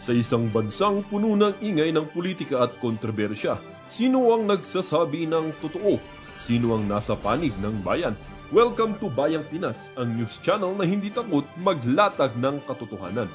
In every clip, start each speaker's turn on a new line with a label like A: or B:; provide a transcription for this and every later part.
A: Sa isang bansang puno ng ingay ng politika at kontrobersya, sino ang nagsasabi ng totoo? Sino ang nasa panig ng bayan? Welcome to Bayang Pinas, ang news channel na hindi takot maglatag ng katotohanan.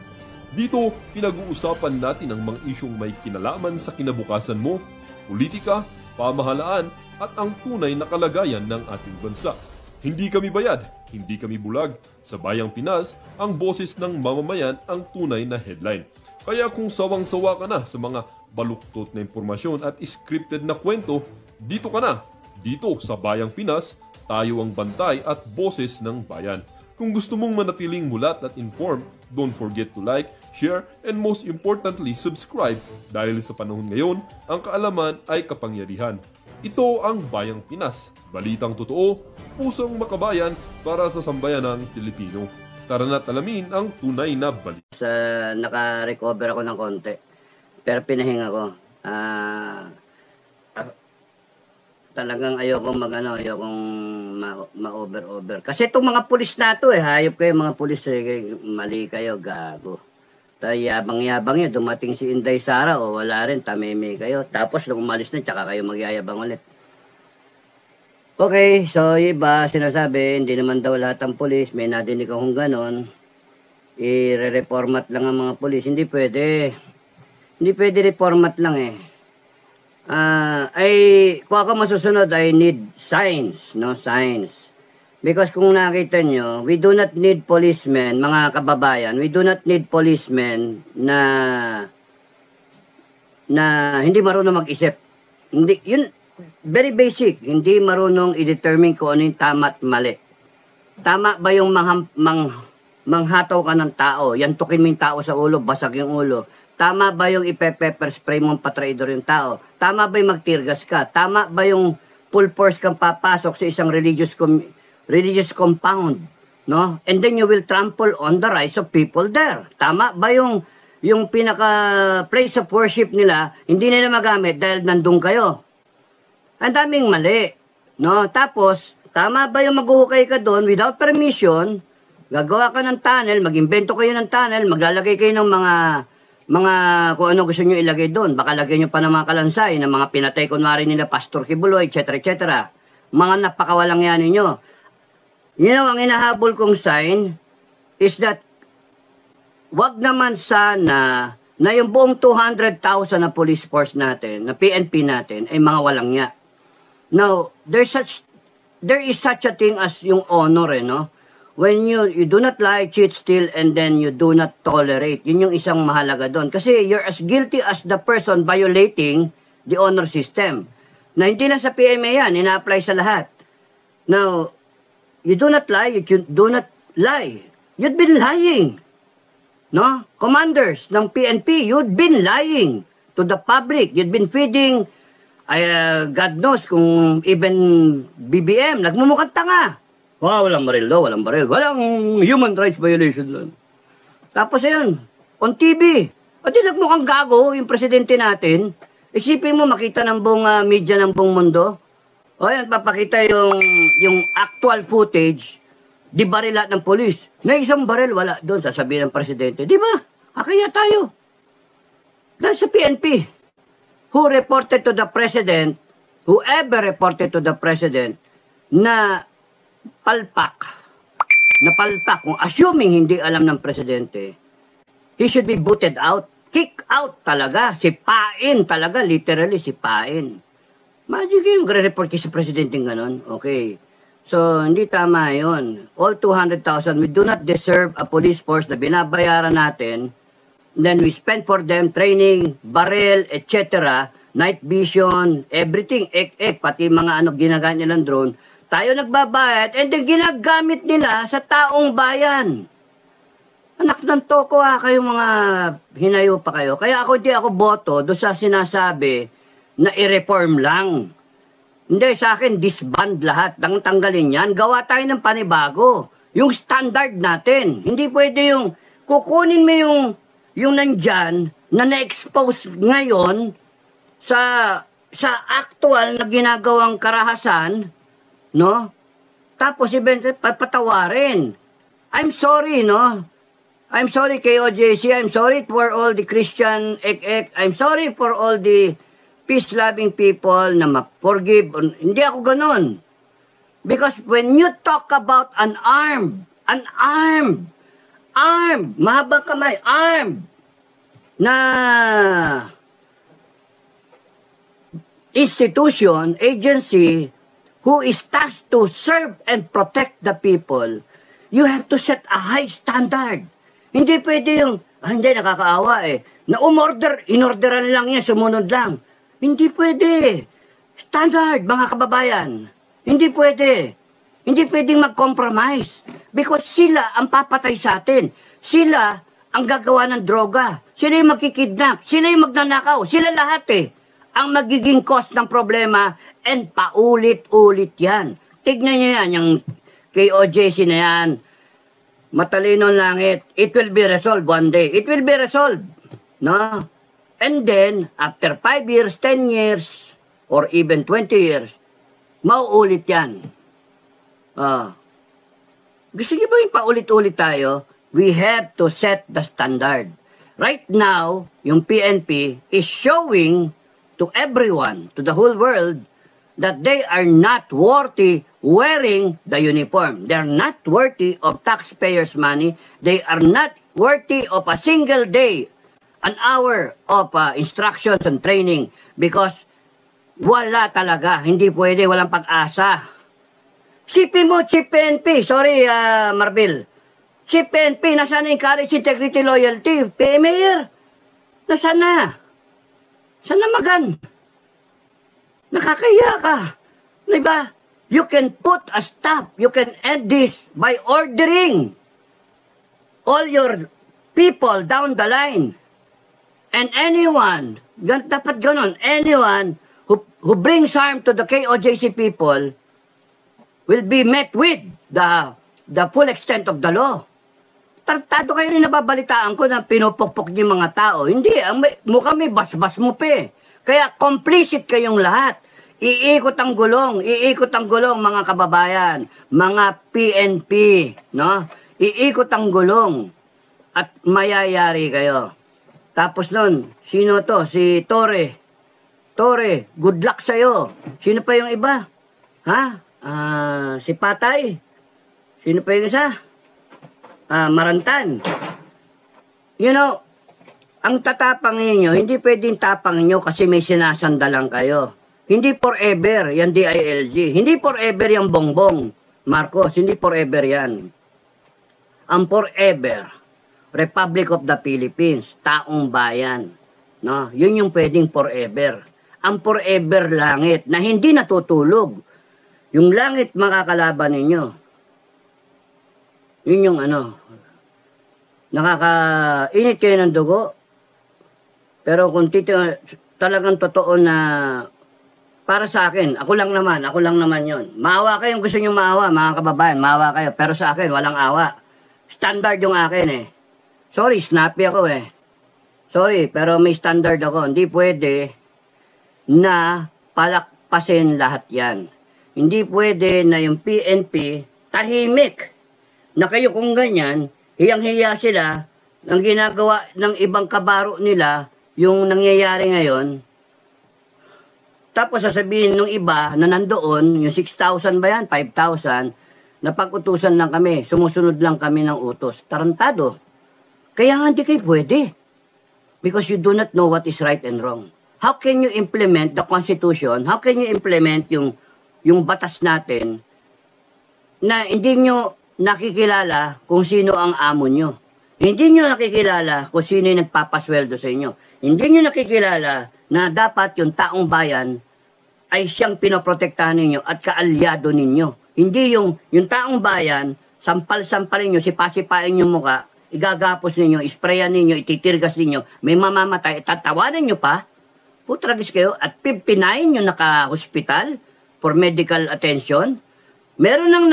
A: Dito, pinag-uusapan natin ang mga isyong may kinalaman sa kinabukasan mo, politika, pamahalaan, at ang tunay na kalagayan ng ating bansa. Hindi kami bayad, hindi kami bulag. Sa Bayang Pinas, ang boses ng mamamayan ang tunay na headline. Kaya kung sawang-sawa ka na sa mga baluktot na impormasyon at scripted na kwento, dito ka na. Dito sa Bayang Pinas, tayo ang bantay at boses ng bayan. Kung gusto mong manatiling mulat at informed, don't forget to like, share, and most importantly, subscribe dahil sa panahon ngayon, ang kaalaman ay kapangyarihan. Ito ang Bayang Pinas, balitang totoo, pusong makabayan para sa sambayanang Pilipino. Tara na't alamin ang tunay na balita.
B: Naka-recover ako ng konti. Pero pinahinga ko. Talagang ayokong ma-over-over. Kasi itong mga pulis na to hayop kayo mga pulis. Mali kayo, gago. Tayo yabang-yabang yun. Dumating si Inday Sara o wala rin, tameme kayo. Tapos nung umalis na, tsaka kayo magyayabang ulit. Okay, so iba sinasabi, hindi naman daw lahat ng pulis, may nadinig akong ganon, i-reformat lang ang mga pulis. Hindi pwede. Hindi pwede reformat lang kung ako masusunod, I need signs, no? Signs. Because kung nakita nyo, we do not need policemen, mga kababayan, we do not need policemen na hindi marunong mag-isip. Hindi, yun, very basic, hindi marunong i-determine kung ano yung tama at mali. Tama ba yung manghataw ka ng tao, yantukin mo yung tao sa ulo, basag yung ulo? Tama ba yung ipe-pepper spray mong patraidor yung tao? Tama ba yung magtirgas ka? Tama ba yung full force kang papasok sa isang religious compound? No? And then you will trample on the rights of people there. Tama ba yung pinaka place of worship nila, hindi nila magamit dahil nandun kayo? Ang daming mali, no? Tapos, tama ba yung maghuhukay ka doon without permission, gagawa ka ng tunnel, mag-invento kayo ng tunnel, maglalagay kayo ng mga kung ano gusto nyo ilagay doon, baka lagay nyo pa ng mga kalansay, ng mga pinatay kunwari nila Pastor Kibuloy, etc. etc. Mga napakawalang yan ninyo. Ang hinahabol kong sign is that wag naman sana na yung buong 200,000 na police force natin, na PNP natin, ay mga walang nya. Now, there is such a thing as yung honor, no? When you do not lie, cheat, steal, and then you do not tolerate. Yun yung isang mahalaga doon. Kasi you're as guilty as the person violating the honor system. Na hindi lang sa PMA yan, ina-apply sa lahat. Now, you do not lie, you do not lie. You'd been lying. No? Commanders ng PNP, you'd been lying to the public. You'd been feeding God knows kung even BBM, nagmumukhang tanga. Walang baril daw, walang baril. Walang human rights violation lang. Tapos ayun, on TV. O di nagmukhang gago yung presidente natin. Isipin mo, makita ng buong media ng buong mundo. O yan, papakita yung actual footage, di baril lahat ng polis. Na isang baril, wala doon, sasabihin ng presidente. Di ba? Kaya tayo. Dahil sa PNP. Who reported to the president, whoever reported to the president, na palpak, kung assuming hindi alam ng presidente, he should be booted out, kick out talaga, sipain talaga, literally sipain. Imagine kayo, magre-report kayo sa presidente ganon, okay. So, hindi tama yun. All 200,000, we do not deserve a police force na binabayaran natin. Then we spend for them training, barrel, etc., night vision, everything, pati mga ginagamit nilang drone. Tayo nagbabayad, and then ginagamit nila sa taong bayan. Anak ng toko kayong mga hinayo pa kayo. Kaya hindi ako boto doon sa sinasabi na i-reform lang. Hindi, sa akin, disband lahat. Tanggalin yan. Gawa tayo ng panibago. Yung standard natin. Hindi pwede yung kukunin mo yung nandyan na na-expose ngayon sa actual na ginagawang karahasan, no? Tapos eventually patawarin. I'm sorry, no? I'm sorry KOJC, I'm sorry for all the Christian ek-ek, I'm sorry for all the peace-loving people na ma-forgive. Hindi ako ganon. Because when you talk about armed, mahabang kamay, armed, na institution, agency, who is tasked to serve and protect the people, you have to set a high standard. Hindi pwede yung, hindi, nakakaawa eh. Na inorderan lang yan, sumunod lang. Hindi pwede. Standard, mga kababayan. Hindi pwede. Hindi pwedeng mag-compromise. Because sila ang papatay sa atin. Sila ang gagawa ng droga. Sila yung magkikidnap. Sila yung magnanakaw. Sila lahat eh. Ang magiging cause ng problema and paulit-ulit yan. Tignan nyo yan, yung KOJC na yan. Matalino langit. It will be resolved one day. It will be resolved. No? And then, after 5 years, 10 years, or even 20 years, mauulit yan. Gusto niyo ba yung paulit-ulit tayo? We have to set the standard. Right now, yung PNP is showing to everyone, to the whole world, that they are not worthy wearing the uniform. They are not worthy of taxpayers' money. They are not worthy of a single day, an hour of instructions and training because wala talaga. Hindi pwede, walang pag-asa. Sipin mo, Chief PNP. Sorry, Marbil. Chief PNP, nasaan yung courage, integrity, loyalty? Mayor, nasaan na? Saan na magan? Nakakaya ka. Diba? You can put a stop. You can end this by ordering all your people down the line. And anyone, dapat ganon, anyone who brings harm to the KOJC people will be met with the full extent of the law. Tartado kayo rin nababalitaan ko na pinupukpok niyo mga tao. Hindi, mukhang may basbas mo pe. Kaya complicit kayong lahat. Iikot ang gulong mga kababayan, mga PNP, no? Iikot ang gulong at mayayari kayo. Tapos nun, sino to? Si Torre. Torre, good luck sa'yo. Sino pa yung iba? Ha? Si Patay. Sino pa yung isa? Marantan. You know, ang tatapang ninyo, hindi pwedeng tapang nyo kasi may sinasandalan kayo. Hindi forever yan DILG. Hindi forever yung Bongbong Marcos. Hindi forever yan. Ang forever, Republic of the Philippines, taong bayan. No? Yun yung pwedeng forever. Ang forever langit na hindi natutulog. Yung langit makakalaban ninyo. Yun yung nakakainit kayo ng dugo. Pero kung talagang totoo na para sa akin, ako lang naman yon. Maawa kayo kung gusto nyo maawa, mga kababayan, maawa kayo. Pero sa akin, walang awa. Standard yung akin eh. Sorry, snappy ako eh. Sorry, pero may standard ako. Hindi pwede na palakpasin lahat yan. Hindi pwede na yung PNP tahimik na kayo kung ganyan, hiyang-hiya sila ng ginagawa ng ibang kabaro nila, yung nangyayari ngayon. Tapos sasabihin ng iba na nandoon, yung 6,000 ba yan, 5,000, na pag-utusan lang kami, sumusunod lang kami ng utos. Tarantado. Kaya nga hindi kayo pwede. Because you do not know what is right and wrong. How can you implement the Constitution? How can you implement yung batas natin na hindi nyo nakikilala kung sino ang amo nyo? Hindi nyo nakikilala kung sino yung nagpapasweldo sa inyo. Hindi nyo nakikilala na dapat yung taong bayan ay siyang pinoprotektahan ninyo at kaalyado ninyo. Hindi yung taong bayan, sampal-sampalin nyo, sipa-sipain yung muka, igagapos ninyo, isprayan ninyo, ititirgas ninyo, may mamamatay, tatawanan nyo pa, putragis kayo, at 59 yung naka-hospital for medical attention. Meron nang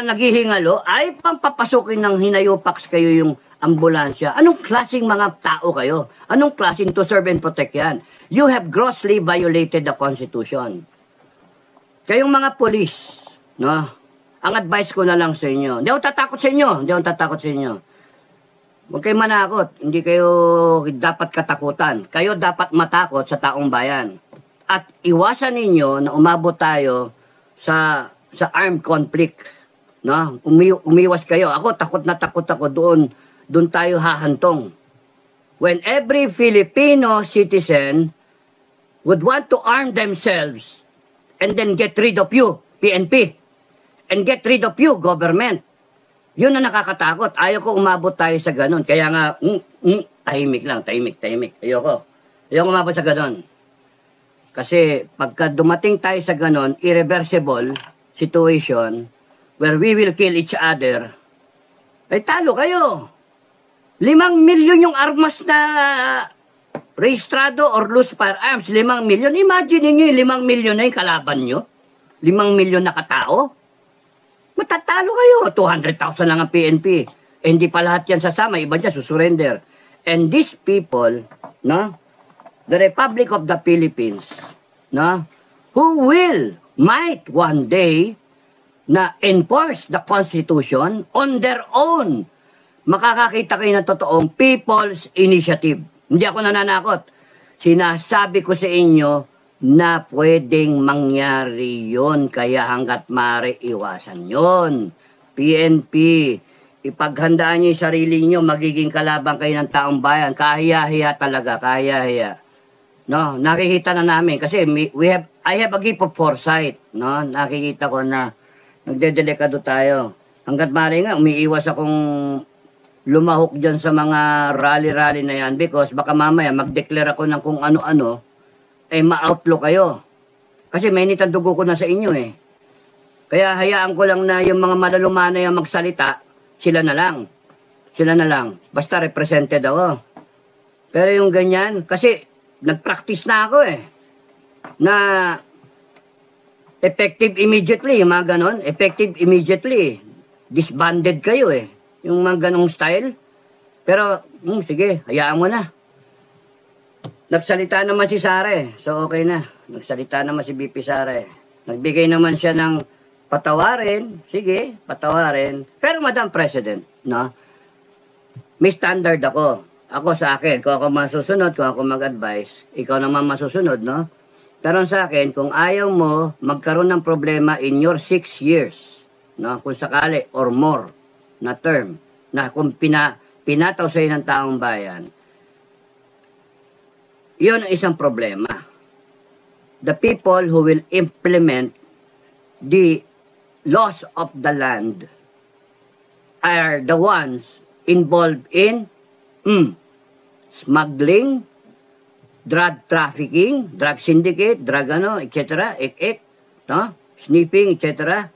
B: naghihingalo, ay pampapasukin ng hinayupax kayo yung ambulansya. Anong klaseng mga tao kayo? Anong klaseng to serve and protect yan? You have grossly violated the Constitution. Kayong mga polis, no? Ang advice ko na lang sa inyo, hindi ako tatakot sa inyo, Huwag kayo manakot. Hindi kayo dapat katakutan. Kayo dapat matakot sa taong bayan. At iwasan ninyo na umabot tayo sa armed conflict. No? Umiwas kayo. Ako, takot na takot ako doon. Doon tayo hahantong. When every Filipino citizen would want to arm themselves and then get rid of you, PNP, and get rid of you, government. Yun na nakakatakot. Ayaw ko umabot tayo sa ganun. Kaya nga, tahimik lang, tahimik. Ayoko umabot sa ganun. Kasi pagka dumating tayo sa ganun, irreversible situation where we will kill each other, ay talo kayo. 5 milyon yung armas na rehistrado or loose firearms. 5 milyon. Imagine niyo yung 5 milyon na yung kalaban nyo. 5 milyon na katao. Matatalo kayo. 200,000 lang ang PNP. Hindi pa lahat yan sasama. Iba dyan susurrender. And these people, no, the Republic of the Philippines, no, who might one day na enforce the Constitution on their own. Makakakita kayo ng totoong people's initiative. Hindi ako nananakot. Sinasabi ko sa inyo na pwedeng mangyari yon, kaya hanggat maaari iwasan yon. PNP, ipaghandaan nyo yung sarili nyo, magiging kalaban kayo ng taong bayan. Kahiya-hiya talaga, kahiya-hiya. No, nakikita na namin kasi I have a gift of foresight, no? Nakikita ko na nagdedelikado tayo. Hanggat maaari nga umiiwas akong lumahok dyan sa mga rally-rally na yan because baka mamaya mag-declare ako ng kung ano-ano, eh ma-outlaw kayo. Kasi mainit ang dugo ko na sa inyo eh. Kaya hayaan ko lang na yung mga malalumana yung magsalita, sila na lang. Basta represented ako. Pero yung ganyan, kasi nag-practice na ako eh. Na effective immediately, yung mga ganon. Effective immediately. Disbanded kayo eh. Yung mga ganong style. Pero, sige, hayaan mo na. Nagsalita naman si Sara. So, okay na. Nagsalita naman si BP Sara. Nagbigay naman siya ng patawarin. Sige, patawarin. Pero, Madam President, no? May standard ako. Ako sa akin, kung ako masusunod, kung ako mag-advise, ikaw naman masusunod, no? Pero sa akin, kung ayaw mo magkaroon ng problema in your 6 years, no? Kung sakali, or more, na term, na kung pinataw sa'yo ng taong bayan, yun ang isang problema. The people who will implement the laws of the land are the ones involved in smuggling, drug trafficking, drug syndicate, drug etc., no? Sniffing, etc.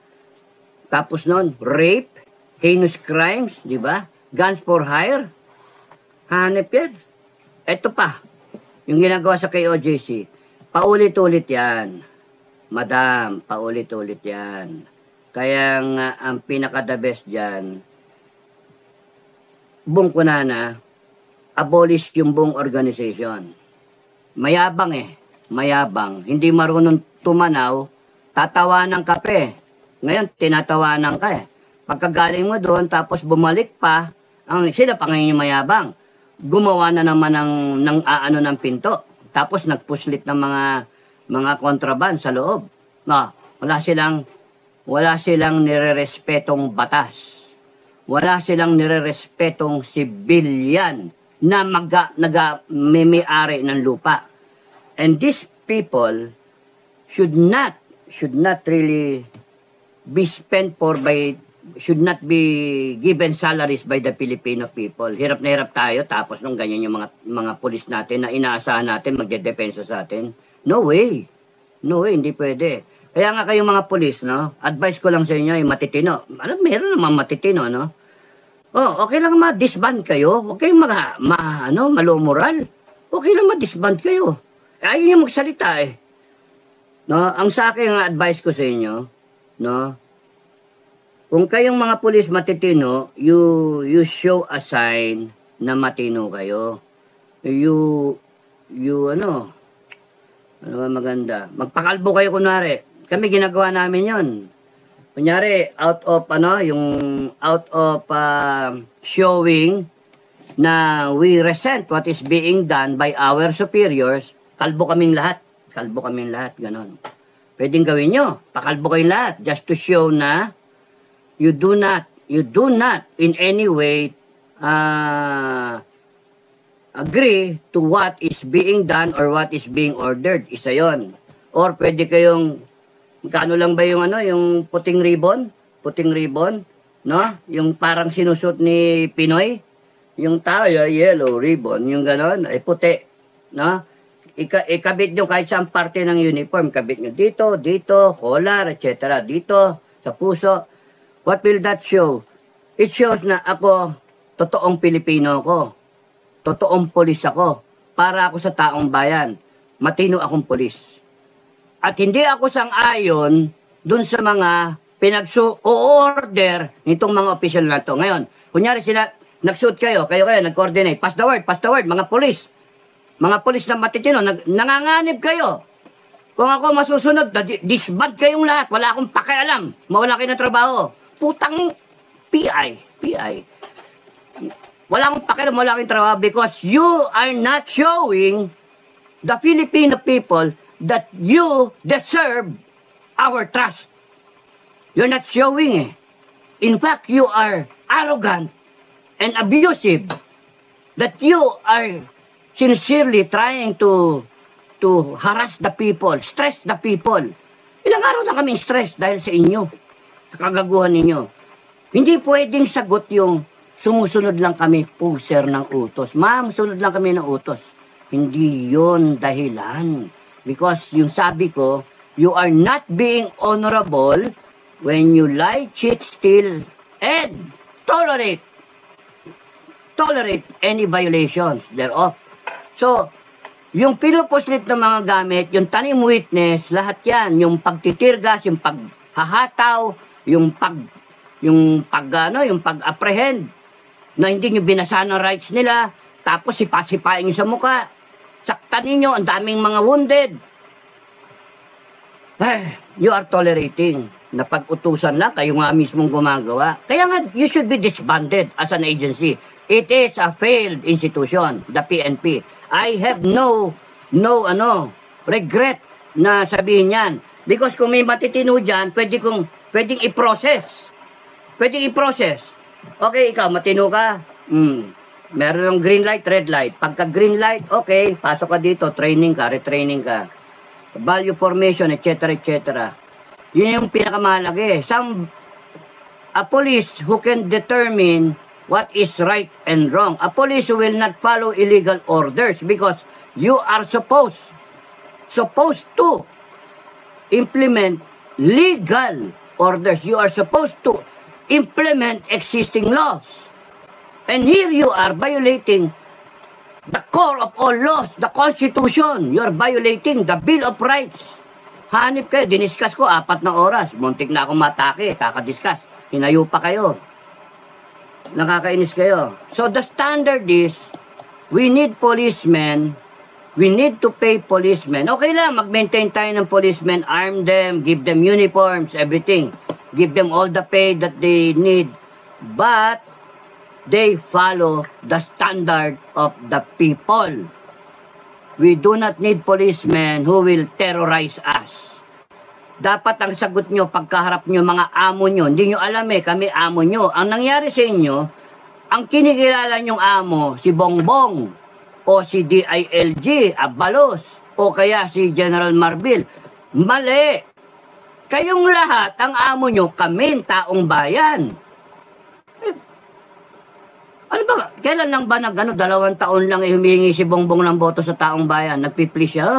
B: Tapos nun, rape, heinous crimes, di ba? Guns for hire. Hanep yan. Ito pa, yung ginagawa sa KOJC, paulit-ulit yan. Madam, paulit-ulit yan. Kaya nga, ang pinaka-the best dyan, buong kunana, abolish yung buong organization. Mayabang eh. Mayabang. Hindi marunong tumanaw, tatawanan ka pa eh. Ngayon, tinatawanan ka eh. Pagkagaling mo doon, tapos bumalik pa, sila pa ngayon yung mayabang. Gumawa na naman ng pinto. Tapos nagpuslit ng mga kontraband sa loob. No, wala silang nirerespetong batas. Wala silang nirerespetong sibilyan na may-ari ng lupa. And these people should not really be spent should not be given salaries by the Filipino people. Hirap na hirap tayo, tapos nung ganyan yung mga pulis natin na inaasahan natin magdedepensa sa atin. No way. No way, hindi pwede. Kaya nga kayong mga pulis, no? Advice ko lang sa inyo, yung matitino. Meron naman matitino, no? Oh, okay lang ma-disband kayo. Huwag kayong malomoral. Okay lang ma-disband kayo. Ayaw niyo magsalita eh. No? Ang sa akin, ang advice ko sa inyo, no? Kung kayong mga pulis matitino, you show a sign na matino kayo. Ano ba maganda? Magpakalbo kayo kunwari. Kami ginagawa namin yon. Kunyari, out of showing na we resent what is being done by our superiors, kalbo kaming lahat. Kalbo kaming lahat, ganon. Pwedeng gawin nyo, pakalbo kayong lahat, just to show na you do not in any way agree to what is being done or what is being ordered. Isa yon. Or pwede kayong, kano lang ba yung yung puting ribbon? Puting ribbon, no? Yung parang sinusot ni Pinoy. Yung tayo, yellow ribbon, yung ganon, ay puti, no? Ikabit nyo kahit saan parte ng uniform. Kabit nyo dito, collar, etc. Dito, sa puso. What will that show? It shows na ako, totoong Pilipino ko. Totoong polis ako. Para ako sa taong bayan. Matino akong polis. At hindi ako sang-ayon dun sa mga pinag-order nitong mga opisyal na to. Ngayon, kunyari sila, nag-shoot kayo, nag-coordinate. Pass the word, mga polis. Mga polis na matitino, nanganganib kayo. Kung ako masusunod, disband kayong lahat. Wala akong pakialam. Mawala kayo ng trabaho. Putang PI. Wala akong pakialam, wala kayong trabaho because you are not showing the Filipino people that you deserve our trust. You're not showing eh. In fact, you are arrogant and abusive, that you are sincerely trying to harass the people, stress the people. Ilang araw na kaming stress dahil sa inyo, sa kagaguhan ninyo. Hindi pwedeng sagot yung sumusunod lang kami, puser ng utos. Ma'am, sunod lang kami ng utos. Hindi yon dahilan. Because yung sabi ko, you are not being honorable when you lie, cheat, steal, and tolerate any violations thereof. So, yung pinupuslit ng mga gamit, yung tanim witness, lahat yan, yung pagtitirgas, yung paghahataw, yung pag-apprehend, na hindi nyo binasa ng rights nila, tapos sipasipain nyo sa muka, saktan ninyo, ang daming mga wounded. You are tolerating na pag-utusan lang, kayo nga mismong gumagawa. Kaya nga, you should be disbanded as an agency. It is a failed institution, the PNP. I have no regret na sabihin yan. Because kung may matitino dyan, pwedeng i-process. Okay, ikaw, matino ka. Meron ng green light, red light. Pagka green light, okay, pasok ka dito, training ka, retraining ka. Value formation, etc., etc. Yun yung pinakamahalaga eh. A police who can determine what is right and wrong. A police who will not follow illegal orders because you are supposed to implement legal orders. You are supposed to implement existing laws. And here you are violating the core of all laws, the Constitution. You are violating the Bill of Rights. Hanip kayo, diniscuss ko 4 na oras. Muntik na akong matake, kakadiscuss. Hinayo pa kayo. Nakakainis kayo. So the standard is, we need policemen, we need to pay policemen. Okay lang, mag-maintain tayo ng policemen, arm them, give them uniforms, everything. Give them all the pay that they need. But, they follow the standard of the people. We do not need policemen who will terrorize us. Dapat ang sagot nyo, pagkaharap nyo, mga amo nyo, hindi nyo alam eh, kami amo nyo. Ang nangyari sa inyo, ang kinikilala nyong amo, si Bongbong, o si DILG, Abalos, o kaya si General Marbil. Mali! Kayong lahat, ang amo nyo, kami, taong bayan. Ano ba? Kailan lang ba 2 taon lang humihingi si Bongbong ng boto sa taong bayan? Nagpipli siya,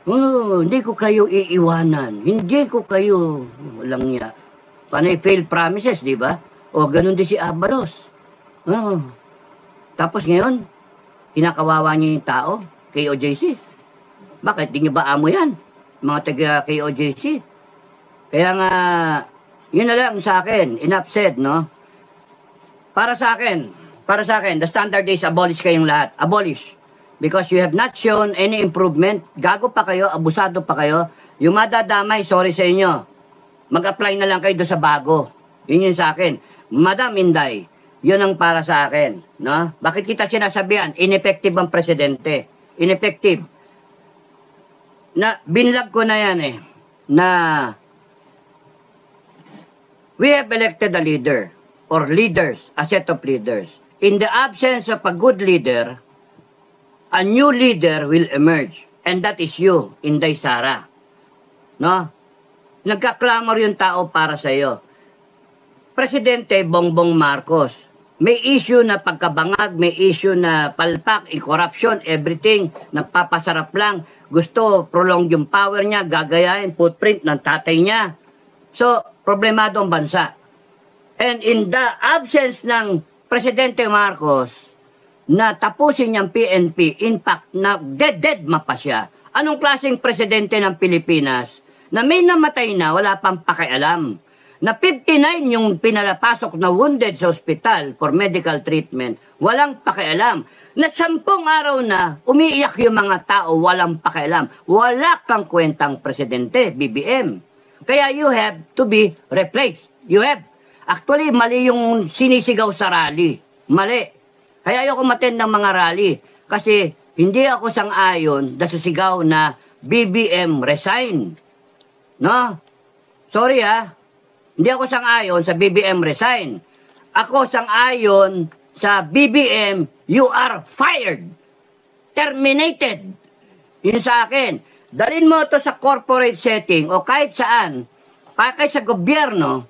B: hindi ko kayo iiwanan. Hindi ko kayo, walang niya. Panay failed promises, di ba? O ganun din si Abalos. Tapos ngayon, kinakawawa niya yung tao, KOJC. Bakit? Di niyo ba amo yan? Mga taga KOJC. Kaya nga, yun na lang sa akin, enough said, no? Para sa akin, the standard is abolish kayong lahat. Abolish. Because you have not shown any improvement. Gago pa kayo, abusado pa kayo. Yung madadamay, sorry sa inyo. Mag-apply na lang kayo doon sa bago. Yun yung sa akin. Madam Inday, Yun ang para sa akin. No? Bakit kita sinasabihan? Ineffective ang presidente. Ineffective. Binlag ko na yan eh. Na we have elected a leader or leaders, a set of leaders. In the absence of a good leader, a new leader will emerge. And that is you, Inday Sara. No? Nagkaklamor yung tao para sa iyo. Presidente Bongbong Marcos, may issue na pagkabangag, may issue na palpak, corruption, everything, nagpapasarap lang. Gusto, prolong yung power niya, gagayahin, footprint ng tatay niya. So, problemado ang bansa. And in the absence ng Presidente Marcos, na tapusin niyang PNP, in fact, na dead mapa siya. Anong klaseng presidente ng Pilipinas na may namatay na, wala pang pakialam? Na 59 yung pinalapasok na wounded sa ospital for medical treatment, walang pakialam. Na 10 araw na, umiiyak yung mga tao, walang pakialam. Wala kang kwentang presidente, BBM. Kaya you have to be replaced. You have. Actually, mali yung sinisigaw sa rally. Mali. Kaya ayoko matin ng mga rally. Kasi hindi ako sang-ayon sa sigaw na BBM resign. No? Sorry ha. Hindi ako sang-ayon sa BBM resign. Ako sang-ayon sa BBM, you are fired. Terminated. Yun sa akin. Dalhin mo to sa corporate setting o kahit saan, kahit sa gobyerno,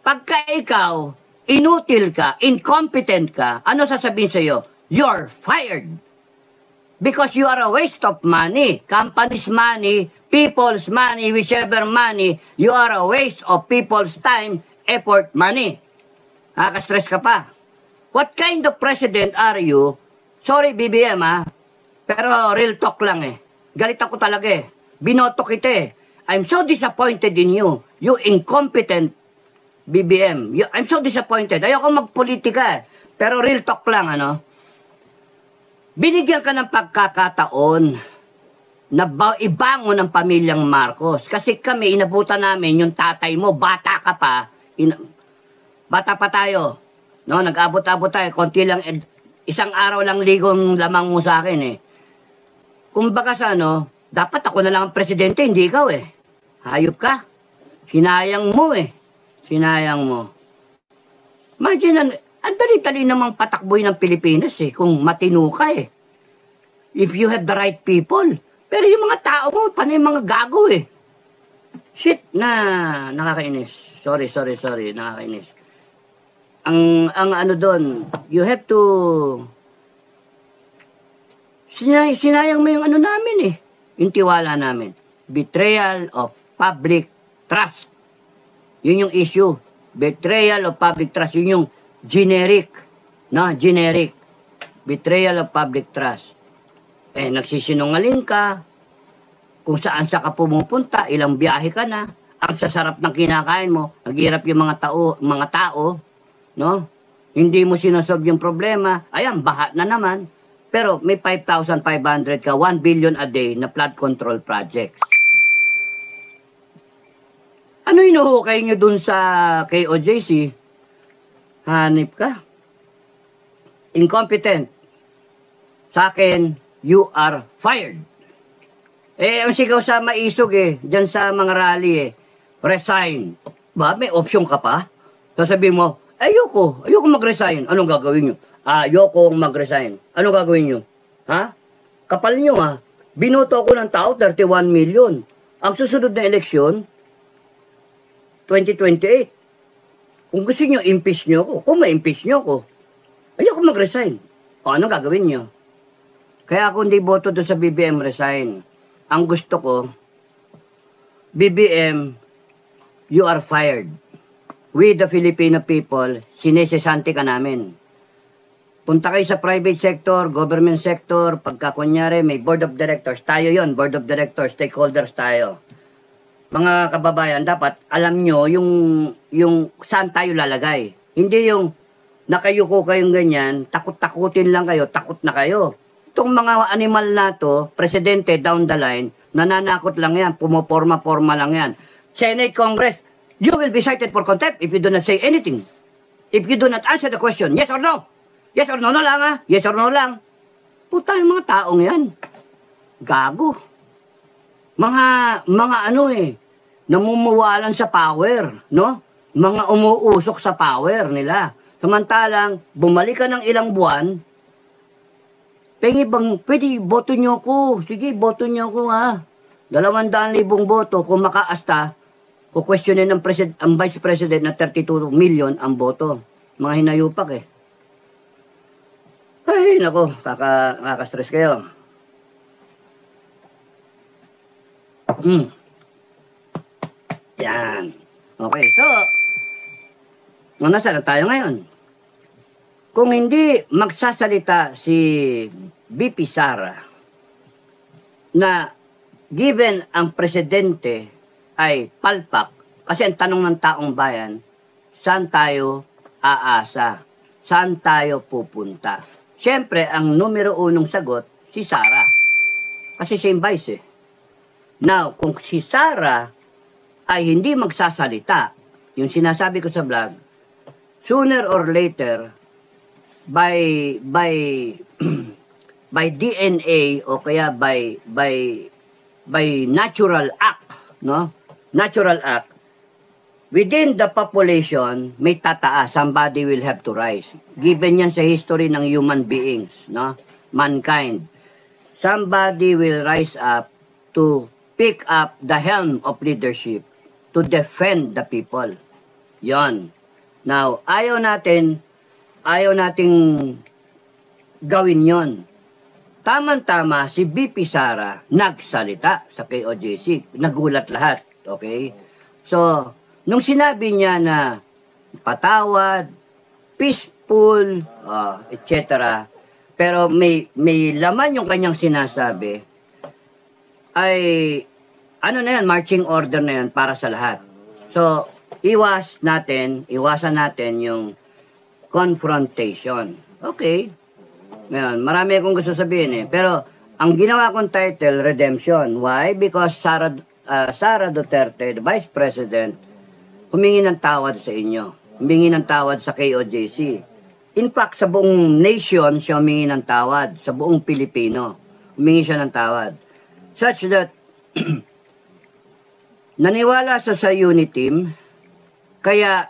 B: pagka ikaw, inutil ka, incompetent ka, ano sasabihin sa'yo? You're fired. Because you are a waste of money. Company's money, people's money, whichever money, you are a waste of people's time, effort, money. Nakaka-stress ka pa. What kind of president are you? Sorry, BBM ha, pero real talk lang eh. Galit ako talaga eh. Binoto kita eh. I'm so disappointed in you. You incompetent BBM. I'm so disappointed. Ayoko magpolitika eh. Pero real talk lang ano. Binigyan ka ng pagkakataon na ibangon ng pamilyang Marcos. Kasi kami, inabutan namin yung tatay mo, bata ka pa. Bata pa tayo. No, nag-abot-abot tayo. Konti lang, isang araw lang ligong lamang mo sa akin eh. Kumbaga sa ano, dapat ako na lang ang presidente, hindi ikaw eh. Hayop ka. Sinayang mo eh. Sinayang mo. Imagine, ang dali-dali namang patakboy ng Pilipinas eh, kung matino ka eh. If you have the right people. Pero yung mga tao mo, panay mga gago eh. Shit na, nakakainis. Sorry, nakakainis. Ang ano doon, you have to... Sinayang mo yung ano namin eh. Yung tiwala namin. Betrayal of public trust. Yun yung issue. Betrayal of public trust. Yun yung generic. No? Generic. Betrayal of public trust. Eh, nagsisinungaling ka. Kung saan ka pumupunta, ilang biyahe ka na. Ang sasarap ng kinakain mo. Naghihirap yung mga tao. No? Hindi mo sinasolve yung problema. Ayan, baha na naman. Pero may 5,500 ka, 1 billion a day na flood control projects. Ano inuhukay nyo dun sa KOJC? Hanip ka. Incompetent. Sa akin, you are fired. Eh, ang sigaw sa maisog eh, dyan sa mga rally eh, resign. Ba, may option ka pa? Sasabihin mo, ayoko mag-resign. Anong gagawin nyo? Ayoko mag-resign. Ano gagawin nyo? Ha? Kapal nyo ha. Binoto ako ng tao, 31 million. Ang susunod na eleksyon, 2028. Kung gusto nyo, impeach nyo ako. Kung ma-impeach nyo ako, ayoko mag-resign. O anong gagawin nyo? Kaya ako hindi boto doon sa BBM resign. Ang gusto ko, BBM, you are fired. We the Filipino people, sinesesante ka namin. Punta kayo sa private sector, government sector, pagka kunyari may board of directors, tayo yon, board of directors, stakeholders tayo. Mga kababayan, dapat alam nyo yung saan tayo lalagay. Hindi yung nakayuko kayong ganyan, takot-takutin lang kayo, takot na kayo. Itong mga animal na to, presidente down the line, nananakot lang yan, pumoporma-porma lang yan. Senate, Congress, you will be cited for contempt if you do not say anything. If you do not answer the question, yes or no? Yes or no na lang, ha? Yes or no lang. Puta, yung mga taong yan. Gago. Mga ano namumuwalan sa power, no? Mga umuusok sa power nila. Samantalang, bumalik ka ng ilang buwan, pwede, boto nyo ko. Sige, boto nyo ko, ha? 200,000 boto. Kung makaasta, kukwestiyonin ang Vice President na 32 million ang boto. Mga hinayupak, Ay, nako, nakaka-stress kayo. Yan. Okay, so, nasaan na tayo ngayon? Kung hindi magsasalita si VP Sara na given ang presidente ay palpak, kasi ang tanong ng taong bayan, saan tayo aasa? Saan tayo pupunta? Siyempre, ang numero unong sagot, si Sara. Kasi siya yung vice, Now, kung si Sara ay hindi magsasalita, yung sinasabi ko sa vlog, sooner or later, by by DNA o kaya by natural act, no? Natural act, within the population, may tataas, somebody will have to rise. Given yan sa history ng human beings, no? Mankind. Somebody will rise up to pick up the helm of leadership to defend the people. Yon. Now, ayaw nating gawin yon. Tama-tama, si VP Sara nagsalita sa KOJC. Nagulat lahat. Okay? So, nung sinabi niya na patawad, peaceful, etc., pero may laman yung kanyang sinasabi, ay, ano na yan, marching order na yan para sa lahat. So, iwasan natin yung confrontation. Okay. Ngayon, marami akong gusto sabihin Pero, ang ginawa kong title, Redemption. Why? Because Sara Duterte, the Vice President, humingi ng tawad sa inyo. Humingi ng tawad sa KOJC. In fact, sa buong nation, siya humingi ng tawad. Sa buong Pilipino, humingi siya ng tawad. Such that, naniwala sa Uniteam, kaya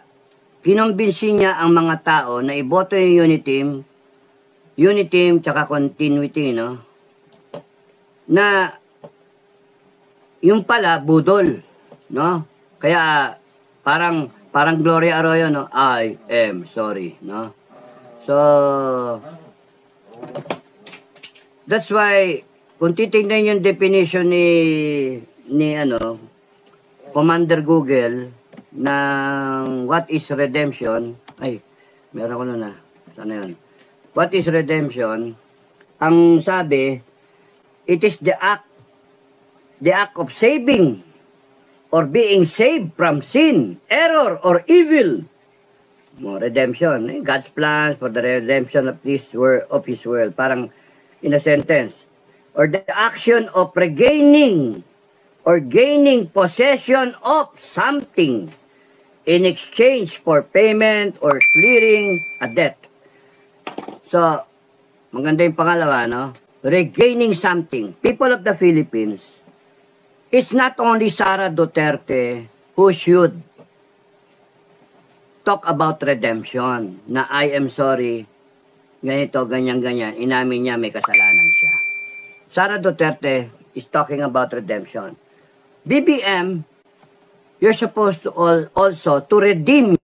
B: kinumbinsi niya ang mga tao na iboto yung Uniteam tsaka continuity, no? Na yung pala, budol, no? Kaya parang Gloria Arroyo, no? I am sorry, no? So, that's why, kung titignan yung definition ni Commander Google ng what is redemption, ay, meron ko na, sana yun. What is redemption? Ang sabi, it is the act of saving or being saved from sin, error, or evil. Redemption, God's plans for the redemption of His world. Parang in a sentence. Or the action of regaining or gaining possession of something in exchange for payment or clearing a debt. So, maganda yung pangalawa, no? Regaining something. People of the Philippines, it's not only Sara Duterte who should talk about redemption, na I am sorry, ganito, ganyan. Inamin niya may kasalanan siya. Sara Duterte is talking about redemption. BBM, you're supposed to also to redeem